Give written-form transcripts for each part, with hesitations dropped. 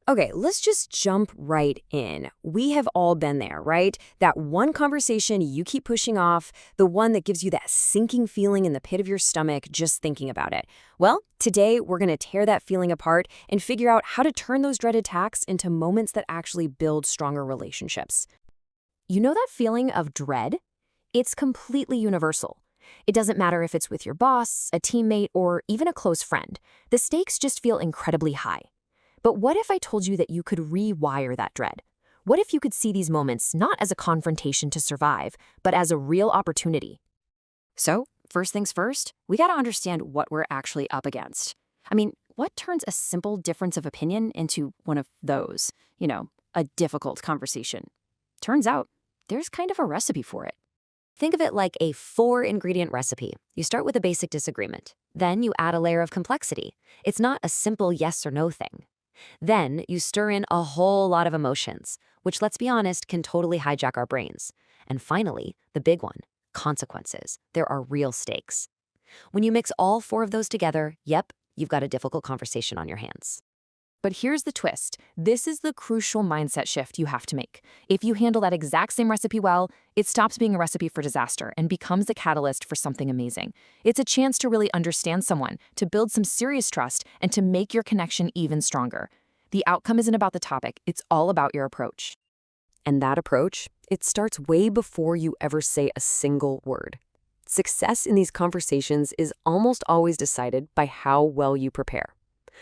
Okay, let's just jump right in. We have all been there, right? That one conversation you keep pushing off, the one that gives you that sinking feeling in the pit of your stomach just thinking about it. Well, today we're going to tear that feeling apart and figure out how to turn those dreaded tasks into moments that actually build stronger relationships. You know that feeling of dread? It's completely universal. It doesn't matter if it's with your boss, a teammate, or even a close friend. The stakes just feel incredibly high. But what if I told you that you could rewire that dread? What if you could see these moments not as a confrontation to survive, but as a real opportunity? So, first things first, we gotta understand what we're actually up against. I mean, what turns a simple difference of opinion into one of those, a difficult conversation? Turns out, there's kind of a recipe for it. Think of it like a 4-ingredient recipe. You start with a basic disagreement. Then you add a layer of complexity. It's not a simple yes or no thing. Then you stir in a whole lot of emotions, which, let's be honest, can totally hijack our brains. And finally, the big one, consequences. There are real stakes. When you mix all 4 of those together, yep, you've got a difficult conversation on your hands. But here's the twist. This is the crucial mindset shift you have to make. If you handle that exact same recipe well, it stops being a recipe for disaster and becomes the catalyst for something amazing. It's a chance to really understand someone, to build some serious trust, and to make your connection even stronger. The outcome isn't about the topic, it's all about your approach. And that approach, it starts way before you ever say a single word. Success in these conversations is almost always decided by how well you prepare.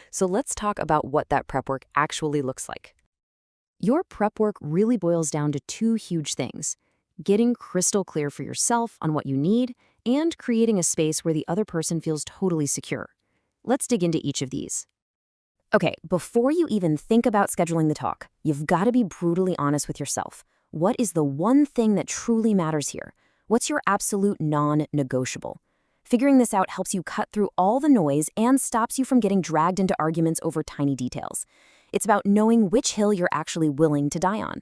So let's talk about what that prep work actually looks like. Your prep work really boils down to 2 huge things: getting crystal clear for yourself on what you need and creating a space where the other person feels totally secure. Let's dig into each of these. Okay, before you even think about scheduling the talk, you've got to be brutally honest with yourself. What is the one thing that truly matters here? What's your absolute non-negotiable? Figuring this out helps you cut through all the noise and stops you from getting dragged into arguments over tiny details. It's about knowing which hill you're actually willing to die on.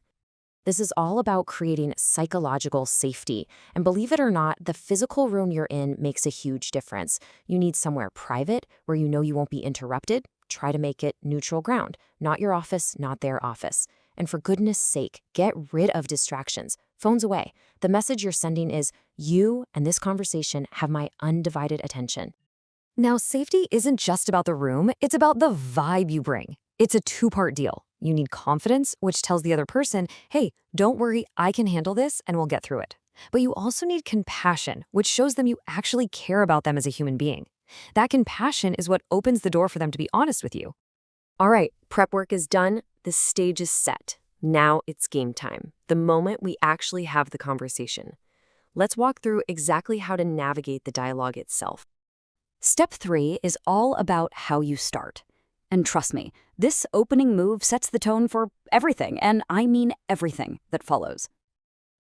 This is all about creating psychological safety. And believe it or not, the physical room you're in makes a huge difference. You need somewhere private where you know you won't be interrupted. Try to make it neutral ground, not your office, not their office. And for goodness sake, get rid of distractions. Phones away. The message you're sending is, you and this conversation have my undivided attention. Now, safety isn't just about the room, it's about the vibe you bring. It's a 2-part deal. You need confidence, which tells the other person, hey, don't worry, I can handle this and we'll get through it. But you also need compassion, which shows them you actually care about them as a human being. That compassion is what opens the door for them to be honest with you. All right, prep work is done. The stage is set. Now it's game time, the moment we actually have the conversation. Let's walk through exactly how to navigate the dialogue itself. Step 3 is all about how you start. And trust me, this opening move sets the tone for everything, and I mean everything, that follows.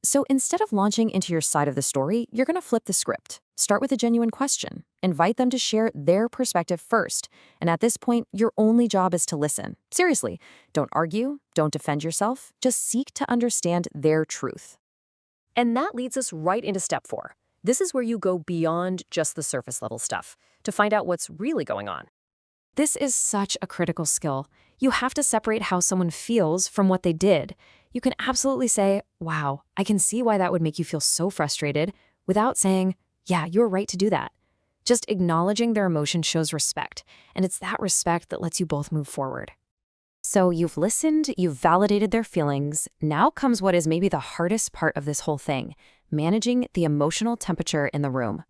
So instead of launching into your side of the story, you're going to flip the script. Start with a genuine question. Invite them to share their perspective first. And at this point, your only job is to listen. Seriously, don't argue, don't defend yourself, just seek to understand their truth. And that leads us right into step 4. This is where you go beyond just the surface level stuff to find out what's really going on. This is such a critical skill. You have to separate how someone feels from what they did. You can absolutely say, wow, I can see why that would make you feel so frustrated, without saying, yeah, you're right to do that. Just acknowledging their emotion shows respect, and it's that respect that lets you both move forward. So you've listened, you've validated their feelings. Now comes what is maybe the hardest part of this whole thing: managing the emotional temperature in the room.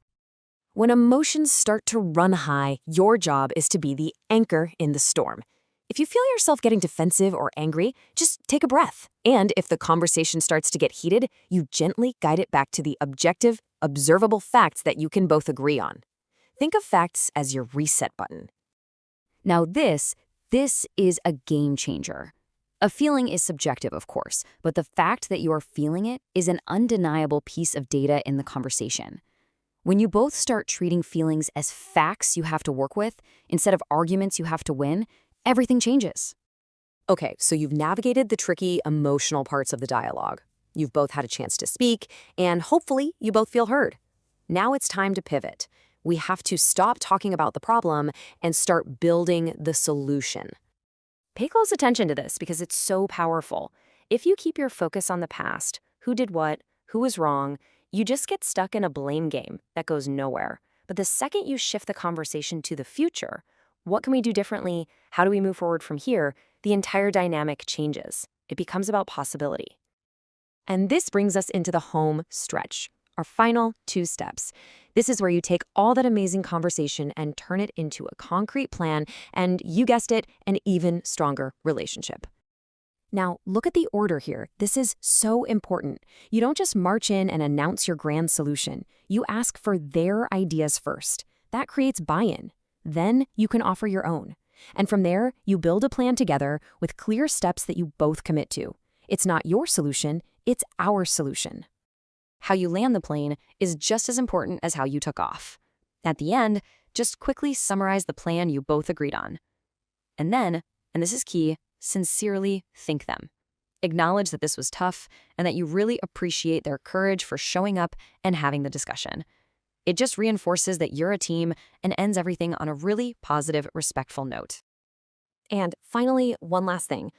When emotions start to run high, your job is to be the anchor in the storm. If you feel yourself getting defensive or angry, just take a breath. And if the conversation starts to get heated, you gently guide it back to the objective, observable facts that you can both agree on. Think of facts as your reset button. Now this is a game changer. A feeling is subjective, of course, but the fact that you are feeling it is an undeniable piece of data in the conversation. When you both start treating feelings as facts you have to work with, instead of arguments you have to win, everything changes. Okay, so you've navigated the tricky emotional parts of the dialogue. You've both had a chance to speak, and hopefully you both feel heard. Now it's time to pivot. We have to stop talking about the problem and start building the solution. Pay close attention to this because it's so powerful. If you keep your focus on the past, who did what, who was wrong, you just get stuck in a blame game that goes nowhere. But the second you shift the conversation to the future, what can we do differently? How do we move forward from here? The entire dynamic changes. It becomes about possibility. And this brings us into the home stretch, our final 2 steps. This is where you take all that amazing conversation and turn it into a concrete plan and, you guessed it, an even stronger relationship. Now, look at the order here. This is so important. You don't just march in and announce your grand solution. You ask for their ideas first. That creates buy-in. Then you can offer your own. And from there, you build a plan together with clear steps that you both commit to. It's not your solution, it's our solution. How you land the plane is just as important as how you took off. At the end, just quickly summarize the plan you both agreed on. And then, and this is key, sincerely thank them. Acknowledge that this was tough and that you really appreciate their courage for showing up and having the discussion. It just reinforces that you're a team and ends everything on a really positive, respectful note. And finally, one last thing.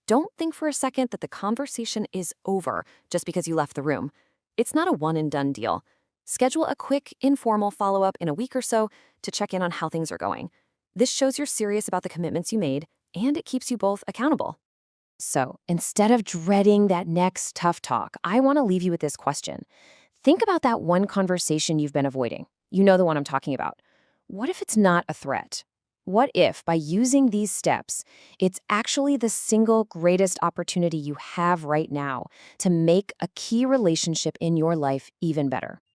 Don't think for a second that the conversation is over just because you left the room. It's not a one-and-done deal. Schedule a quick, informal follow-up in a week or so to check in on how things are going. This shows you're serious about the commitments you made, and it keeps you both accountable. So, instead of dreading that next tough talk, I want to leave you with this question. Think about that one conversation you've been avoiding. You know the one I'm talking about. What if it's not a threat? What if, by using these steps, it's actually the single greatest opportunity you have right now to make a key relationship in your life even better?